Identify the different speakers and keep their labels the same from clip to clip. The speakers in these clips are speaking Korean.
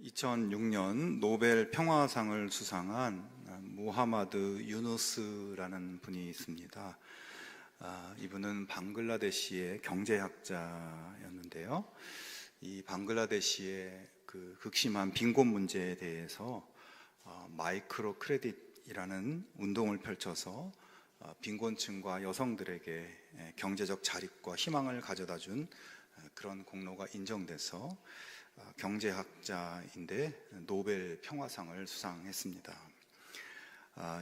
Speaker 1: 2006년 노벨 평화상을 수상한 무하마드 유누스라는 분이 있습니다. 이분은 방글라데시의 경제학자였는데요. 이 방글라데시의 그 극심한 빈곤 문제에 대해서 마이크로 크레딧이라는 운동을 펼쳐서 빈곤층과 여성들에게 경제적 자립과 희망을 가져다 준 그런 공로가 인정돼서 경제학자인데 노벨 평화상을 수상했습니다.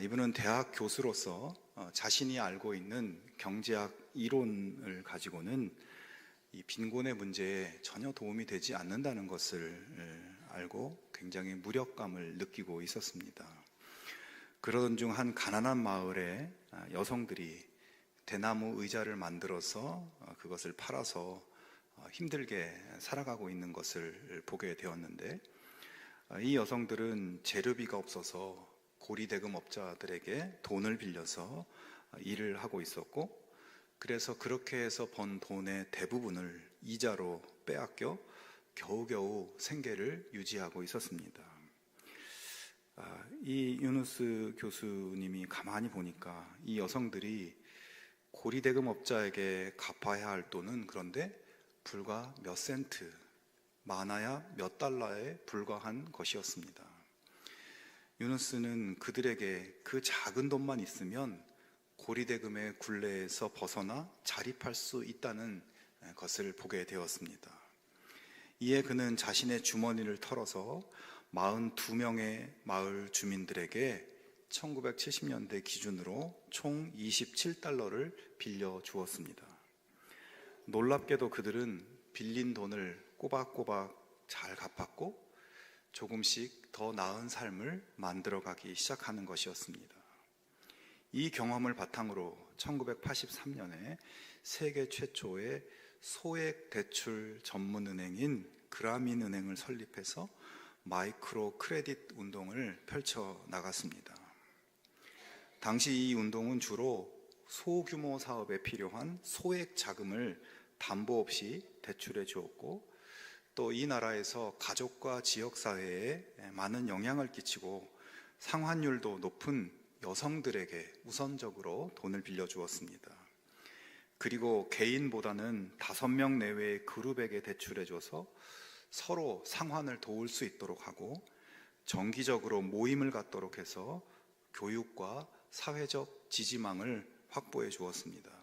Speaker 1: 이분은 대학 교수로서 자신이 알고 있는 경제학 이론을 가지고는 이 빈곤의 문제에 전혀 도움이 되지 않는다는 것을 알고 굉장히 무력감을 느끼고 있었습니다. 그러던 중 한 가난한 마을에 여성들이 대나무 의자를 만들어서 그것을 팔아서 힘들게 살아가고 있는 것을 보게 되었는데, 이 여성들은 재료비가 없어서 고리대금업자들에게 돈을 빌려서 일을 하고 있었고, 그래서 그렇게 해서 번 돈의 대부분을 이자로 빼앗겨 겨우겨우 생계를 유지하고 있었습니다. 이 유누스 교수님이 가만히 보니까 이 여성들이 고리대금업자에게 갚아야 할 돈은 그런데 불과 몇 센트, 많아야 몇 달러에 불과한 것이었습니다. 유누스는 그들에게 그 작은 돈만 있으면 고리대금의 굴레에서 벗어나 자립할 수 있다는 것을 보게 되었습니다. 이에 그는 자신의 주머니를 털어서 42명의 마을 주민들에게 1970년대 기준으로 총 27달러를 빌려 주었습니다. 놀랍게도 그들은 빌린 돈을 꼬박꼬박 잘 갚았고 조금씩 더 나은 삶을 만들어가기 시작하는 것이었습니다. 이 경험을 바탕으로 1983년에 세계 최초의 소액 대출 전문은행인 그라민은행을 설립해서 마이크로 크레딧 운동을 펼쳐 나갔습니다. 당시 이 운동은 주로 소규모 사업에 필요한 소액 자금을 담보 없이 대출해 주었고, 또 이 나라에서 가족과 지역사회에 많은 영향을 끼치고 상환율도 높은 여성들에게 우선적으로 돈을 빌려주었습니다. 그리고 개인보다는 5명 내외의 그룹에게 대출해줘서 서로 상환을 도울 수 있도록 하고, 정기적으로 모임을 갖도록 해서 교육과 사회적 지지망을 확보해 주었습니다.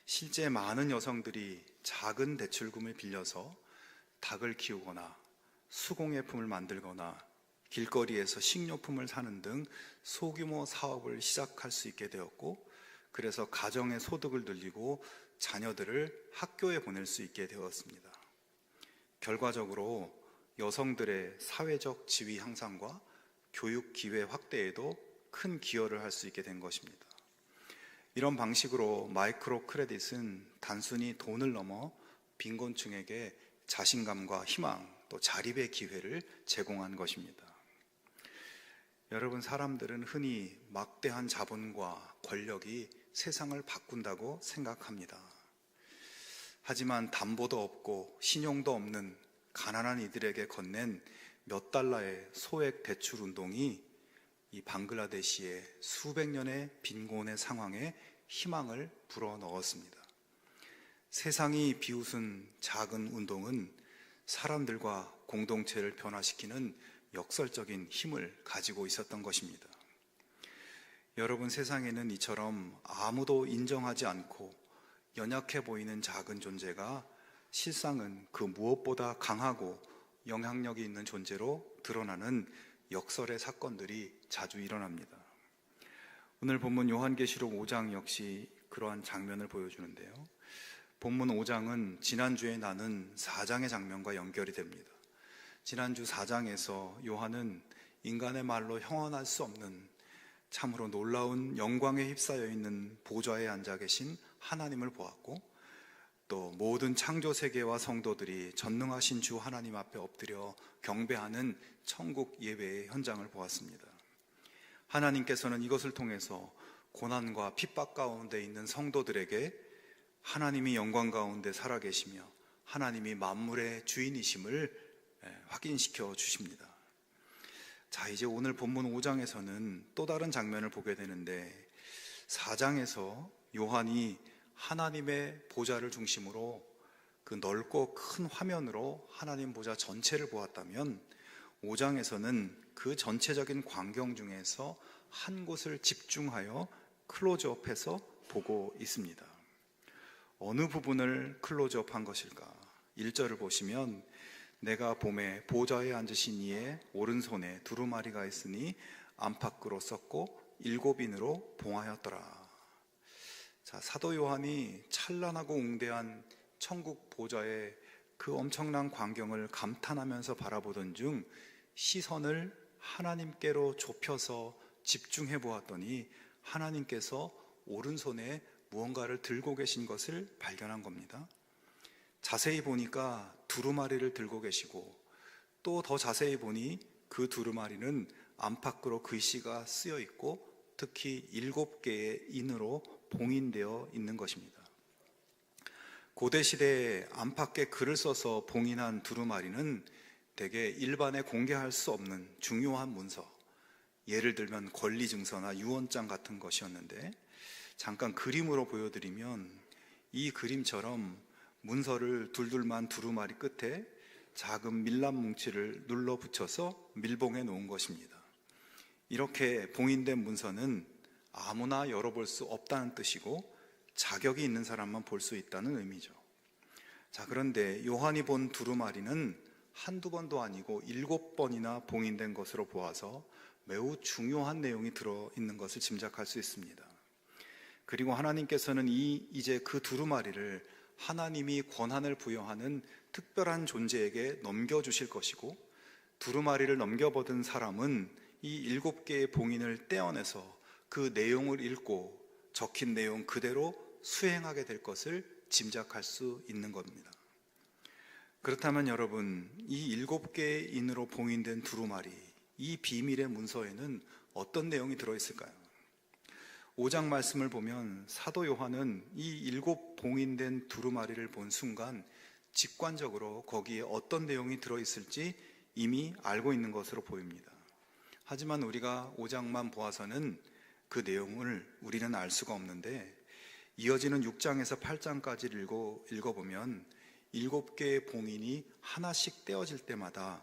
Speaker 1: 실제 많은 여성들이 작은 대출금을 빌려서 닭을 키우거나 수공예품을 만들거나 길거리에서 식료품을 사는 등 소규모 사업을 시작할 수 있게 되었고, 그래서 가정의 소득을 늘리고 자녀들을 학교에 보낼 수 있게 되었습니다. 결과적으로 여성들의 사회적 지위 향상과 교육 기회 확대에도 큰 기여를 할 수 있게 된 것입니다. 이런 방식으로 마이크로 크레딧은 단순히 돈을 넘어 빈곤층에게 자신감과 희망, 또 자립의 기회를 제공한 것입니다. 여러분, 사람들은 흔히 막대한 자본과 권력이 세상을 바꾼다고 생각합니다. 하지만 담보도 없고 신용도 없는 가난한 이들에게 건넨 몇 달러의 소액 대출 운동이 이 방글라데시의 수백 년의 빈곤의 상황에 희망을 불어넣었습니다. 세상이 비웃은 작은 운동은 사람들과 공동체를 변화시키는 역설적인 힘을 가지고 있었던 것입니다. 여러분, 세상에는 이처럼 아무도 인정하지 않고 연약해 보이는 작은 존재가 실상은 그 무엇보다 강하고 영향력이 있는 존재로 드러나는 역설의 사건들이 자주 일어납니다. 오늘 본문 요한계시록 5장 역시 그러한 장면을 보여주는데요. 본문 5장은 지난주에 나눈 4장의 장면과 연결이 됩니다. 지난주 4장에서 요한은 인간의 말로 형언할 수 없는 참으로 놀라운 영광에 휩싸여 있는 보좌에 앉아 계신 하나님을 보았고, 또 모든 창조 세계와 성도들이 전능하신 주 하나님 앞에 엎드려 경배하는 천국 예배의 현장을 보았습니다. 하나님께서는 이것을 통해서 고난과 핍박 가운데 있는 성도들에게 하나님이 영광 가운데 살아계시며 하나님이 만물의 주인이심을 확인시켜 주십니다. 자, 이제 오늘 본문 5장에서는 또 다른 장면을 보게 되는데 4장에서 요한이 하나님의 보좌를 중심으로 그 넓고 큰 화면으로 하나님 보좌 전체를 보았다면 5장에서는 그 전체적인 광경 중에서 한 곳을 집중하여 클로즈업해서 보고 있습니다. 어느 부분을 클로즈업한 것일까? 1절을 보시면 내가 봄에 보좌에 앉으신 이의 오른손에 두루마리가 있으니 안팎으로 썼고 7인으로 봉하였더라. 자, 사도 요한이 찬란하고 웅대한 천국 보좌의 그 엄청난 광경을 감탄하면서 바라보던 중 시선을 하나님께로 좁혀서 집중해 보았더니 하나님께서 오른손에 무언가를 들고 계신 것을 발견한 겁니다. 자세히 보니까 두루마리를 들고 계시고 또 더 자세히 보니 그 두루마리는 안팎으로 글씨가 쓰여 있고 특히 7개의 인으로 봉인되어 있는 것입니다. 고대 시대에 안팎에 글을 써서 봉인한 두루마리는 대개 일반에 공개할 수 없는 중요한 문서, 예를 들면 권리증서나 유언장 같은 것이었는데 잠깐 그림으로 보여드리면 이 그림처럼 문서를 둘둘만 두루마리 끝에 작은 밀랍 뭉치를 눌러 붙여서 밀봉해 놓은 것입니다. 이렇게 봉인된 문서는 아무나 열어볼 수 없다는 뜻이고 자격이 있는 사람만 볼 수 있다는 의미죠. 자, 그런데 요한이 본 두루마리는 한두 번도 아니고 7번이나 봉인된 것으로 보아서 매우 중요한 내용이 들어있는 것을 짐작할 수 있습니다. 그리고 하나님께서는 이제 그 두루마리를 하나님이 권한을 부여하는 특별한 존재에게 넘겨주실 것이고 두루마리를 넘겨받은 사람은 이 7개의 봉인을 떼어내서 그 내용을 읽고 적힌 내용 그대로 수행하게 될 것을 짐작할 수 있는 겁니다. 그렇다면 여러분, 이 7개의 인으로 봉인된 두루마리, 이 비밀의 문서에는 어떤 내용이 들어있을까요? 5장 말씀을 보면 사도 요한은 이 7 봉인된 두루마리를 본 순간 직관적으로 거기에 어떤 내용이 들어있을지 이미 알고 있는 것으로 보입니다. 하지만 우리가 5장만 보아서는 그 내용을 우리는 알 수가 없는데 이어지는 6장에서 8장까지를 읽어보면 7개의 봉인이 하나씩 떼어질 때마다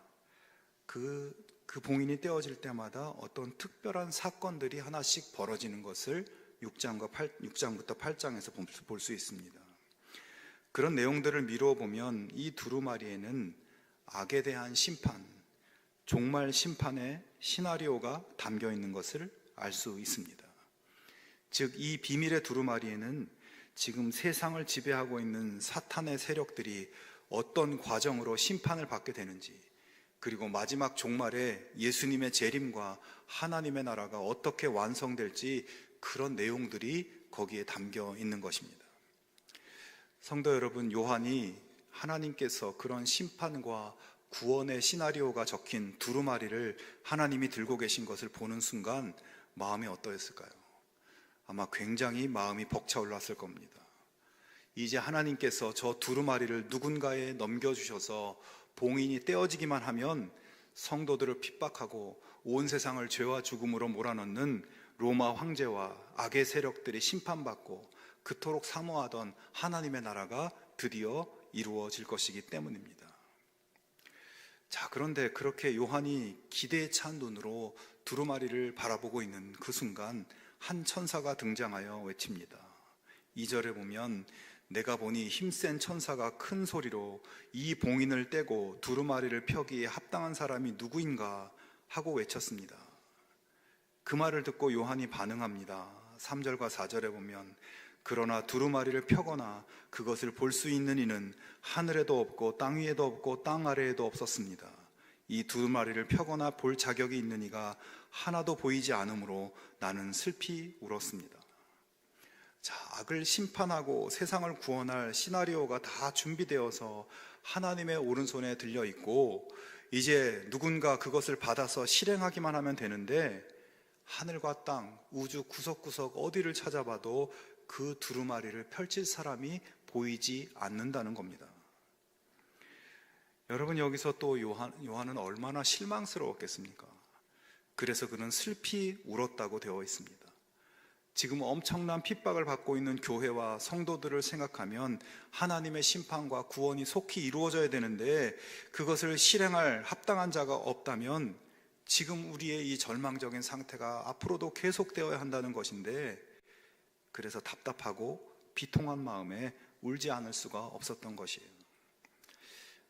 Speaker 1: 그 봉인이 떼어질 때마다 어떤 특별한 사건들이 하나씩 벌어지는 것을 6장부터 8장에서 볼 수 있습니다. 그런 내용들을 미루어 보면 이 두루마리에는 악에 대한 심판, 종말 심판의 시나리오가 담겨 있는 것을 알 수 있습니다. 즉, 이 비밀의 두루마리에는 지금 세상을 지배하고 있는 사탄의 세력들이 어떤 과정으로 심판을 받게 되는지, 그리고 마지막 종말에 예수님의 재림과 하나님의 나라가 어떻게 완성될지 그런 내용들이 거기에 담겨 있는 것입니다. 성도 여러분, 요한이 하나님께서 그런 심판과 구원의 시나리오가 적힌 두루마리를 하나님이 들고 계신 것을 보는 순간 마음이 어떠했을까요? 아마 굉장히 마음이 벅차올랐을 겁니다. 이제 하나님께서 저 두루마리를 누군가에 넘겨주셔서 봉인이 떼어지기만 하면 성도들을 핍박하고 온 세상을 죄와 죽음으로 몰아넣는 로마 황제와 악의 세력들이 심판받고 그토록 사모하던 하나님의 나라가 드디어 이루어질 것이기 때문입니다. 자, 그런데 그렇게 요한이 기대에 찬 눈으로 두루마리를 바라보고 있는 그 순간 한 천사가 등장하여 외칩니다. 2절에 보면 내가 보니 힘센 천사가 큰 소리로 이 봉인을 떼고 두루마리를 펴기에 합당한 사람이 누구인가 하고 외쳤습니다. 그 말을 듣고 요한이 반응합니다. 3절과 4절에 보면 그러나 두루마리를 펴거나 그것을 볼 수 있는 이는 하늘에도 없고 땅 위에도 없고 땅 아래에도 없었습니다. 이 두루마리를 펴거나 볼 자격이 있는 이가 하나도 보이지 않으므로 나는 슬피 울었습니다. 자, 악을 심판하고 세상을 구원할 시나리오가 다 준비되어서 하나님의 오른손에 들려 있고 이제 누군가 그것을 받아서 실행하기만 하면 되는데 하늘과 땅, 우주 구석구석 어디를 찾아봐도 그 두루마리를 펼칠 사람이 보이지 않는다는 겁니다. 여러분, 여기서 또 요한은 얼마나 실망스러웠겠습니까? 그래서 그는 슬피 울었다고 되어 있습니다. 지금 엄청난 핍박을 받고 있는 교회와 성도들을 생각하면 하나님의 심판과 구원이 속히 이루어져야 되는데 그것을 실행할 합당한 자가 없다면 지금 우리의 이 절망적인 상태가 앞으로도 계속되어야 한다는 것인데, 그래서 답답하고 비통한 마음에 울지 않을 수가 없었던 것이에요.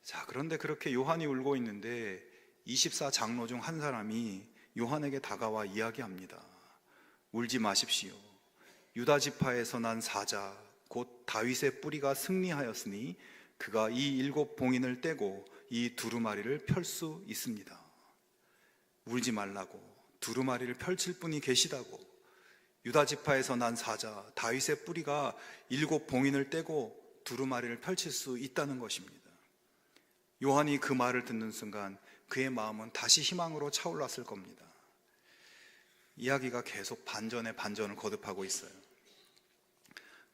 Speaker 1: 자, 그런데 그렇게 요한이 울고 있는데 24장로 중 한 사람이 요한에게 다가와 이야기합니다. 울지 마십시오. 유다 지파에서 난 사자 곧 다윗의 뿌리가 승리하였으니 그가 이 7 봉인을 떼고 이 두루마리를 펼 수 있습니다. 울지 말라고, 두루마리를 펼칠 분이 계시다고. 유다 지파에서 난 사자 다윗의 뿌리가 7 봉인을 떼고 두루마리를 펼칠 수 있다는 것입니다. 요한이 그 말을 듣는 순간 그의 마음은 다시 희망으로 차올랐을 겁니다. 이야기가 계속 반전에 반전을 거듭하고 있어요.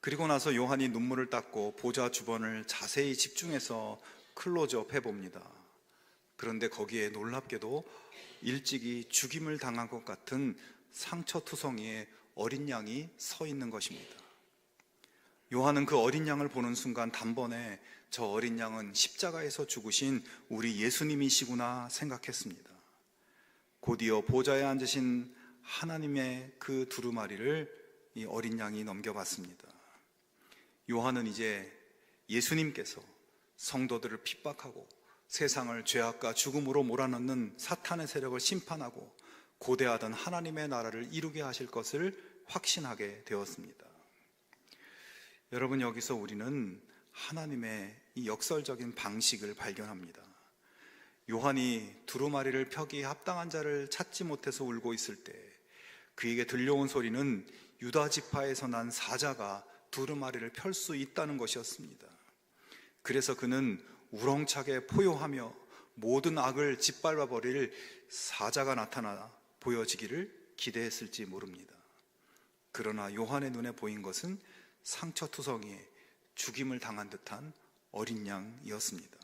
Speaker 1: 그리고 나서 요한이 눈물을 닦고 보좌 주변을 자세히 집중해서 클로즈업 해봅니다. 그런데 거기에 놀랍게도 일찍이 죽임을 당한 것 같은 상처투성이의 어린 양이 서 있는 것입니다. 요한은 그 어린 양을 보는 순간 단번에 저 어린 양은 십자가에서 죽으신 우리 예수님이시구나 생각했습니다. 곧이어 보좌에 앉으신 하나님의 그 두루마리를 이 어린 양이 넘겨봤습니다. 요한은 이제 예수님께서 성도들을 핍박하고 세상을 죄악과 죽음으로 몰아넣는 사탄의 세력을 심판하고 고대하던 하나님의 나라를 이루게 하실 것을 확신하게 되었습니다. 여러분, 여기서 우리는 하나님의 이 역설적인 방식을 발견합니다. 요한이 두루마리를 펴기에 합당한 자를 찾지 못해서 울고 있을 때 그에게 들려온 소리는 유다 지파에서 난 사자가 두루마리를 펼 수 있다는 것이었습니다. 그래서 그는 우렁차게 포효하며 모든 악을 짓밟아 버릴 사자가 나타나 보여지기를 기대했을지 모릅니다. 그러나 요한의 눈에 보인 것은 상처투성이에 죽임을 당한 듯한 어린 양이었습니다.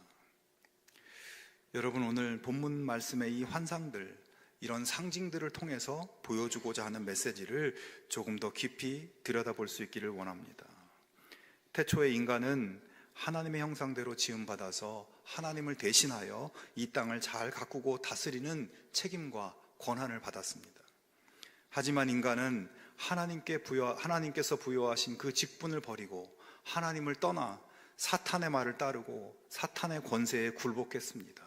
Speaker 1: 여러분, 오늘 본문 말씀의 이 환상들, 이런 상징들을 통해서 보여주고자 하는 메시지를 조금 더 깊이 들여다볼 수 있기를 원합니다. 태초에 인간은 하나님의 형상대로 지음받아서 하나님을 대신하여 이 땅을 잘 가꾸고 다스리는 책임과 권한을 받았습니다. 하지만 인간은 하나님께서 부여하신 그 직분을 버리고 하나님을 떠나 사탄의 말을 따르고 사탄의 권세에 굴복했습니다.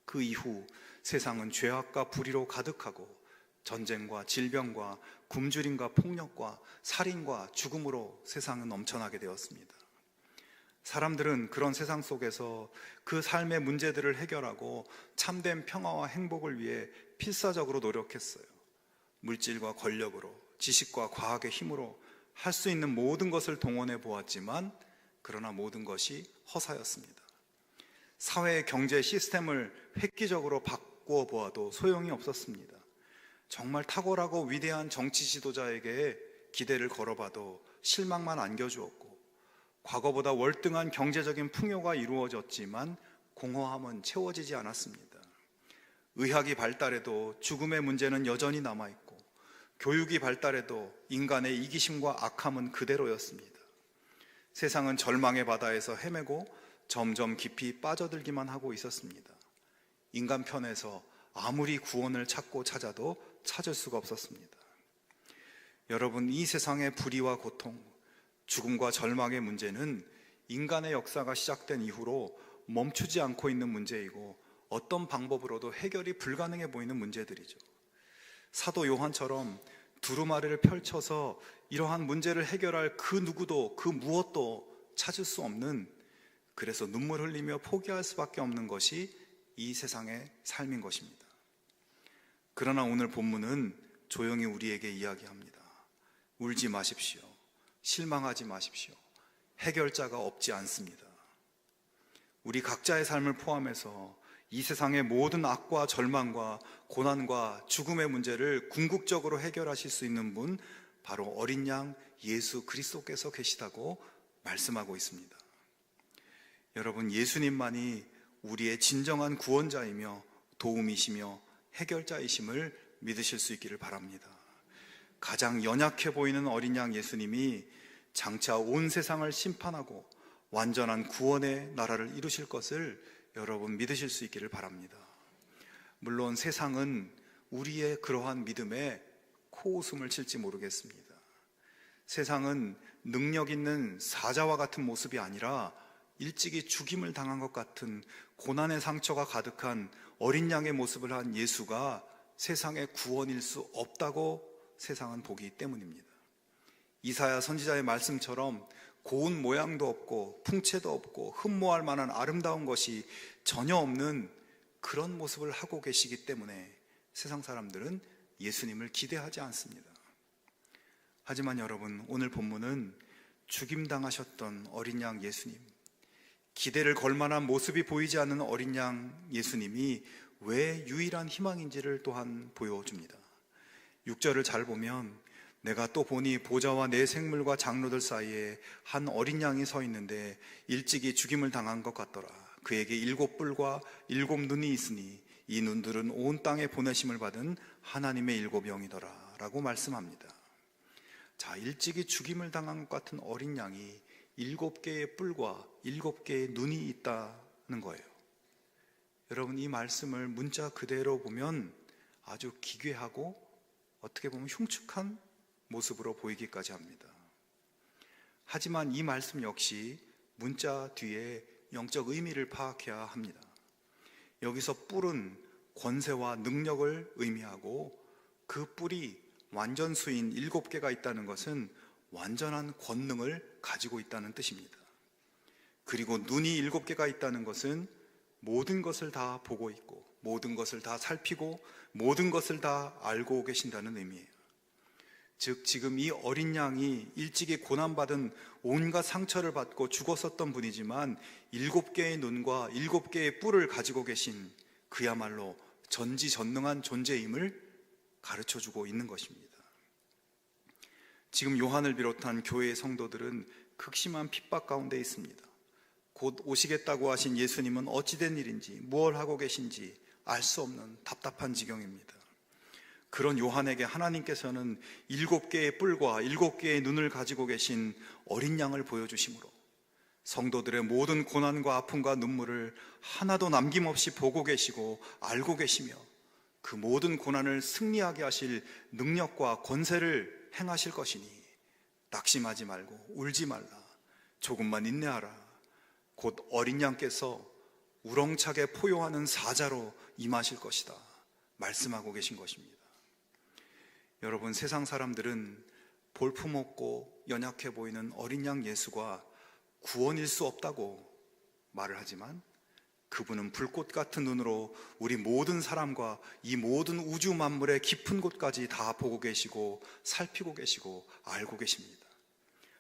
Speaker 1: 그 이후 세상은 죄악과 불의로 가득하고 전쟁과 질병과 굶주림과 폭력과 살인과 죽음으로 세상은 넘쳐나게 되었습니다. 사람들은 그런 세상 속에서 그 삶의 문제들을 해결하고 참된 평화와 행복을 위해 필사적으로 노력했어요. 물질과 권력으로, 지식과 과학의 힘으로 할 수 있는 모든 것을 동원해 보았지만 그러나 모든 것이 허사였습니다. 사회의 경제 시스템을 획기적으로 바꾸어 보아도 소용이 없었습니다. 정말 탁월하고 위대한 정치 지도자에게 기대를 걸어봐도 실망만 안겨주었고, 과거보다 월등한 경제적인 풍요가 이루어졌지만 공허함은 채워지지 않았습니다. 의학이 발달해도 죽음의 문제는 여전히 남아있고, 교육이 발달해도 인간의 이기심과 악함은 그대로였습니다. 세상은 절망의 바다에서 헤매고 점점 깊이 빠져들기만 하고 있었습니다. 인간 편에서 아무리 구원을 찾고 찾아도 찾을 수가 없었습니다. 여러분, 이 세상의 불의와 고통, 죽음과 절망의 문제는 인간의 역사가 시작된 이후로 멈추지 않고 있는 문제이고 어떤 방법으로도 해결이 불가능해 보이는 문제들이죠. 사도 요한처럼 두루마리를 펼쳐서 이러한 문제를 해결할 그 누구도 그 무엇도 찾을 수 없는, 그래서 눈물 흘리며 포기할 수밖에 없는 것이 이 세상의 삶인 것입니다. 그러나 오늘 본문은 조용히 우리에게 이야기합니다. 울지 마십시오. 실망하지 마십시오. 해결자가 없지 않습니다. 우리 각자의 삶을 포함해서 이 세상의 모든 악과 절망과 고난과 죽음의 문제를 궁극적으로 해결하실 수 있는 분, 바로 어린 양 예수 그리스도께서 계시다고 말씀하고 있습니다. 여러분, 예수님만이 우리의 진정한 구원자이며 도움이시며 해결자이심을 믿으실 수 있기를 바랍니다. 가장 연약해 보이는 어린 양 예수님이 장차 온 세상을 심판하고 완전한 구원의 나라를 이루실 것을 여러분 믿으실 수 있기를 바랍니다. 물론 세상은 우리의 그러한 믿음에 코웃음을 칠지 모르겠습니다. 세상은 능력 있는 사자와 같은 모습이 아니라 일찍이 죽임을 당한 것 같은 고난의 상처가 가득한 어린 양의 모습을 한 예수가 세상의 구원일 수 없다고 세상은 보기 때문입니다. 이사야 선지자의 말씀처럼 고운 모양도 없고 풍채도 없고 흠모할 만한 아름다운 것이 전혀 없는 그런 모습을 하고 계시기 때문에 세상 사람들은 예수님을 기대하지 않습니다. 하지만 여러분, 오늘 본문은 죽임당하셨던 어린 양 예수님, 기대를 걸 만한 모습이 보이지 않는 어린 양 예수님이 왜 유일한 희망인지를 또한 보여줍니다. 6절을 잘 보면 내가 또 보니 보좌와 네 생물과 장로들 사이에 한 어린 양이 서 있는데 일찍이 죽임을 당한 것 같더라. 그에게 7뿔과 7눈이 있으니 이 눈들은 온 땅에 보내심을 받은 하나님의 7영이더라 라고 말씀합니다. 자, 일찍이 죽임을 당한 것 같은 어린 양이 7개의 뿔과 7개의 눈이 있다는 거예요. 여러분, 이 말씀을 문자 그대로 보면 아주 기괴하고 어떻게 보면 흉측한 모습으로 보이기까지 합니다. 하지만 이 말씀 역시 문자 뒤에 영적 의미를 파악해야 합니다. 여기서 뿔은 권세와 능력을 의미하고 그 뿔이 완전수인 7개가 있다는 것은 완전한 권능을 가지고 있다는 뜻입니다. 그리고 눈이 7개가 있다는 것은 모든 것을 다 보고 있고 모든 것을 다 살피고 모든 것을 다 알고 계신다는 의미예요. 즉 지금 이 어린 양이 일찍이 고난받은 온갖 상처를 받고 죽었었던 분이지만 7개의 눈과 7개의 뿔을 가지고 계신 그야말로 전지전능한 존재임을 가르쳐주고 있는 것입니다. 지금 요한을 비롯한 교회의 성도들은 극심한 핍박 가운데 있습니다. 곧 오시겠다고 하신 예수님은 어찌된 일인지 무엇을 하고 계신지 알 수 없는 답답한 지경입니다. 그런 요한에게 하나님께서는 7개의 뿔과 7개의 눈을 가지고 계신 어린 양을 보여주심으로 성도들의 모든 고난과 아픔과 눈물을 하나도 남김없이 보고 계시고 알고 계시며 그 모든 고난을 승리하게 하실 능력과 권세를 행하실 것이니 낙심하지 말고 울지 말라, 조금만 인내하라. 곧 어린 양께서 우렁차게 포효하는 사자로 임하실 것이다 말씀하고 계신 것입니다. 여러분, 세상 사람들은 볼품없고 연약해 보이는 어린 양 예수가 구원일 수 없다고 말을 하지만 그분은 불꽃 같은 눈으로 우리 모든 사람과 이 모든 우주 만물의 깊은 곳까지 다 보고 계시고 살피고 계시고 알고 계십니다.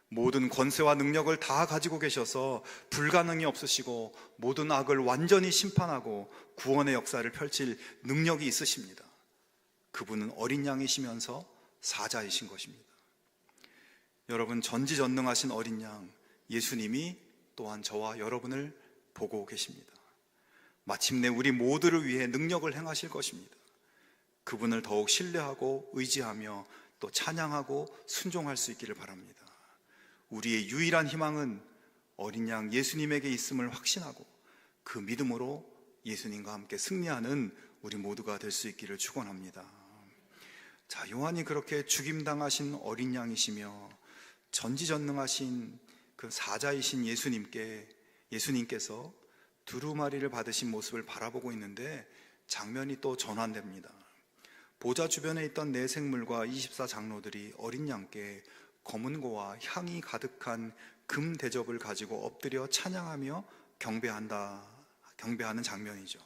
Speaker 1: 모든 권세와 능력을 다 가지고 계셔서 불가능이 없으시고 모든 악을 완전히 심판하고 구원의 역사를 펼칠 능력이 있으십니다. 그분은 어린 양이시면서 사자이신 것입니다. 여러분, 전지전능하신 어린 양 예수님이 또한 저와 여러분을 보고 계십니다. 마침내 우리 모두를 위해 능력을 행하실 것입니다. 그분을 더욱 신뢰하고 의지하며 또 찬양하고 순종할 수 있기를 바랍니다. 우리의 유일한 희망은 어린 양 예수님에게 있음을 확신하고 그 믿음으로 예수님과 함께 승리하는 우리 모두가 될 수 있기를 축원합니다. 자, 요한이 그렇게 죽임당하신 어린 양이시며 전지전능하신 그 사자이신 예수님께서 두루마리를 받으신 모습을 바라보고 있는데 장면이 또 전환됩니다. 보좌 주변에 있던 네 생물과 24장로들이 어린 양께 검은고와 향이 가득한 금 대접을 가지고 엎드려 찬양하며 경배하는 장면이죠.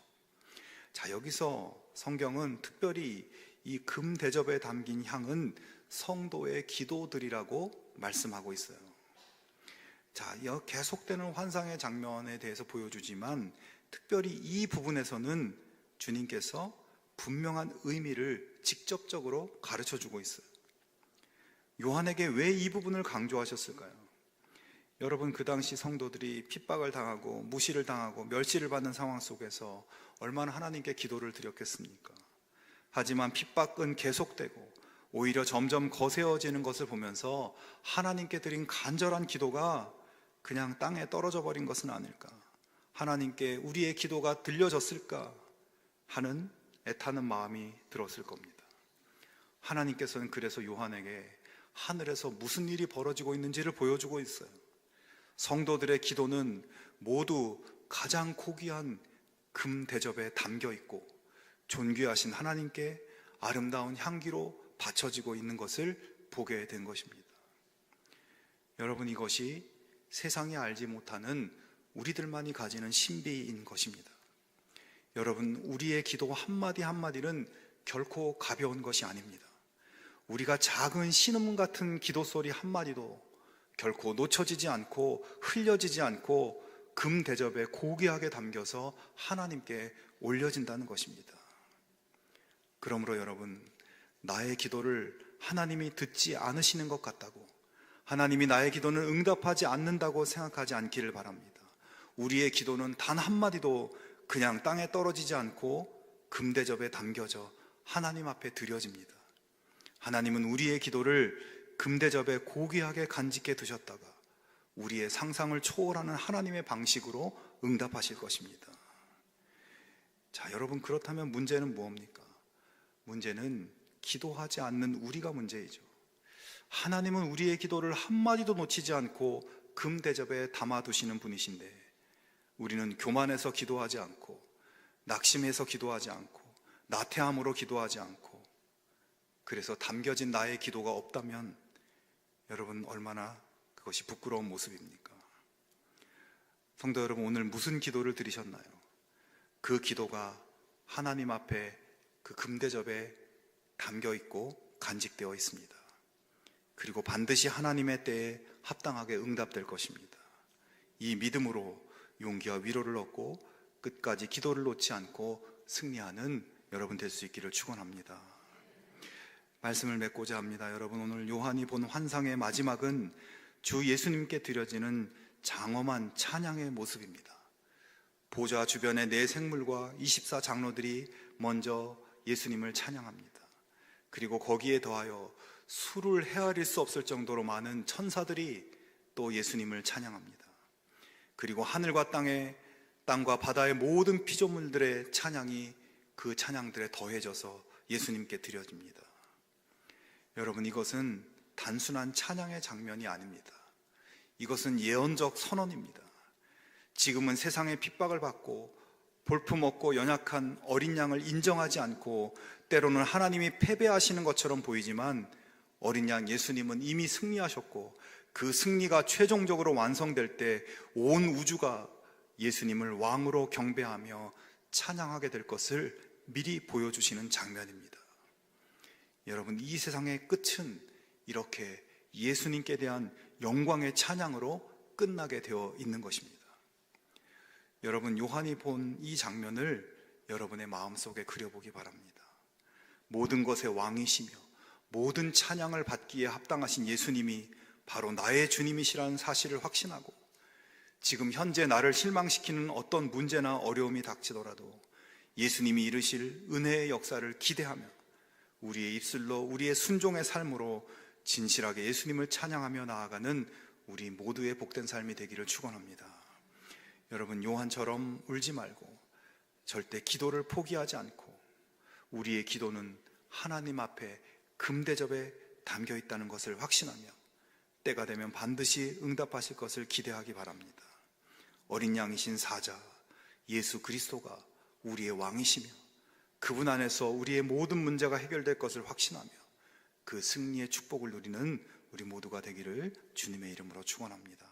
Speaker 1: 자, 여기서 성경은 특별히 이 금 대접에 담긴 향은 성도의 기도들이라고 말씀하고 있어요. 자, 계속되는 환상의 장면에 대해서 보여주지만 특별히 이 부분에서는 주님께서 분명한 의미를 직접적으로 가르쳐 주고 있어요. 요한에게 왜 이 부분을 강조하셨을까요? 여러분, 그 당시 성도들이 핍박을 당하고 무시를 당하고 멸시를 받는 상황 속에서 얼마나 하나님께 기도를 드렸겠습니까? 하지만 핍박은 계속되고 오히려 점점 거세어지는 것을 보면서 하나님께 드린 간절한 기도가 그냥 땅에 떨어져 버린 것은 아닐까, 하나님께 우리의 기도가 들려졌을까 하는 애타는 마음이 들었을 겁니다. 하나님께서는 그래서 요한에게 하늘에서 무슨 일이 벌어지고 있는지를 보여주고 있어요. 성도들의 기도는 모두 가장 고귀한 금 대접에 담겨 있고 존귀하신 하나님께 아름다운 향기로 바쳐지고 있는 것을 보게 된 것입니다. 여러분, 이것이 세상이 알지 못하는 우리들만이 가지는 신비인 것입니다. 여러분, 우리의 기도 한마디 한마디는 결코 가벼운 것이 아닙니다. 우리가 작은 신음 같은 기도 소리 한마디도 결코 놓쳐지지 않고 흘려지지 않고 금 대접에 고귀하게 담겨서 하나님께 올려진다는 것입니다. 그러므로 여러분, 나의 기도를 하나님이 듣지 않으시는 것 같다고, 하나님이 나의 기도는 응답하지 않는다고 생각하지 않기를 바랍니다. 우리의 기도는 단 한마디도 그냥 땅에 떨어지지 않고 금 대접에 담겨져 하나님 앞에 드려집니다. 하나님은 우리의 기도를 금대접에 고귀하게 간직해 두셨다가 우리의 상상을 초월하는 하나님의 방식으로 응답하실 것입니다. 자, 여러분, 그렇다면 문제는 무엇입니까? 문제는 기도하지 않는 우리가 문제이죠. 하나님은 우리의 기도를 한마디도 놓치지 않고 금대접에 담아두시는 분이신데 우리는 교만해서 기도하지 않고 낙심해서 기도하지 않고 나태함으로 기도하지 않고, 그래서 담겨진 나의 기도가 없다면 여러분, 얼마나 그것이 부끄러운 모습입니까? 성도 여러분, 오늘 무슨 기도를 드리셨나요? 그 기도가 하나님 앞에 그 금대접에 담겨 있고 간직되어 있습니다. 그리고 반드시 하나님의 때에 합당하게 응답될 것입니다. 이 믿음으로 용기와 위로를 얻고 끝까지 기도를 놓지 않고 승리하는 여러분 될 수 있기를 축원합니다. 말씀을 맺고자 합니다. 여러분, 오늘 요한이 본 환상의 마지막은 주 예수님께 드려지는 장엄한 찬양의 모습입니다. 보좌 주변의 네 생물과 24장로들이 먼저 예수님을 찬양합니다. 그리고 거기에 더하여 수를 헤아릴 수 없을 정도로 많은 천사들이 또 예수님을 찬양합니다. 그리고 하늘과 땅과 바다의 모든 피조물들의 찬양이 그 찬양들에 더해져서 예수님께 드려집니다. 여러분, 이것은 단순한 찬양의 장면이 아닙니다. 이것은 예언적 선언입니다. 지금은 세상의 핍박을 받고 볼품없고 연약한 어린 양을 인정하지 않고 때로는 하나님이 패배하시는 것처럼 보이지만 어린 양 예수님은 이미 승리하셨고 그 승리가 최종적으로 완성될 때 온 우주가 예수님을 왕으로 경배하며 찬양하게 될 것을 미리 보여주시는 장면입니다. 여러분, 이 세상의 끝은 이렇게 예수님께 대한 영광의 찬양으로 끝나게 되어 있는 것입니다. 여러분, 요한이 본 이 장면을 여러분의 마음속에 그려보기 바랍니다. 모든 것의 왕이시며 모든 찬양을 받기에 합당하신 예수님이 바로 나의 주님이시라는 사실을 확신하고 지금 현재 나를 실망시키는 어떤 문제나 어려움이 닥치더라도 예수님이 이루실 은혜의 역사를 기대하며 우리의 입술로 우리의 순종의 삶으로 진실하게 예수님을 찬양하며 나아가는 우리 모두의 복된 삶이 되기를 축원합니다. 여러분, 요한처럼 울지 말고 절대 기도를 포기하지 않고 우리의 기도는 하나님 앞에 금대접에 담겨 있다는 것을 확신하며 때가 되면 반드시 응답하실 것을 기대하기 바랍니다. 어린 양이신 사자 예수 그리스도가 우리의 왕이시며 그분 안에서 우리의 모든 문제가 해결될 것을 확신하며 그 승리의 축복을 누리는 우리 모두가 되기를 주님의 이름으로 축원합니다.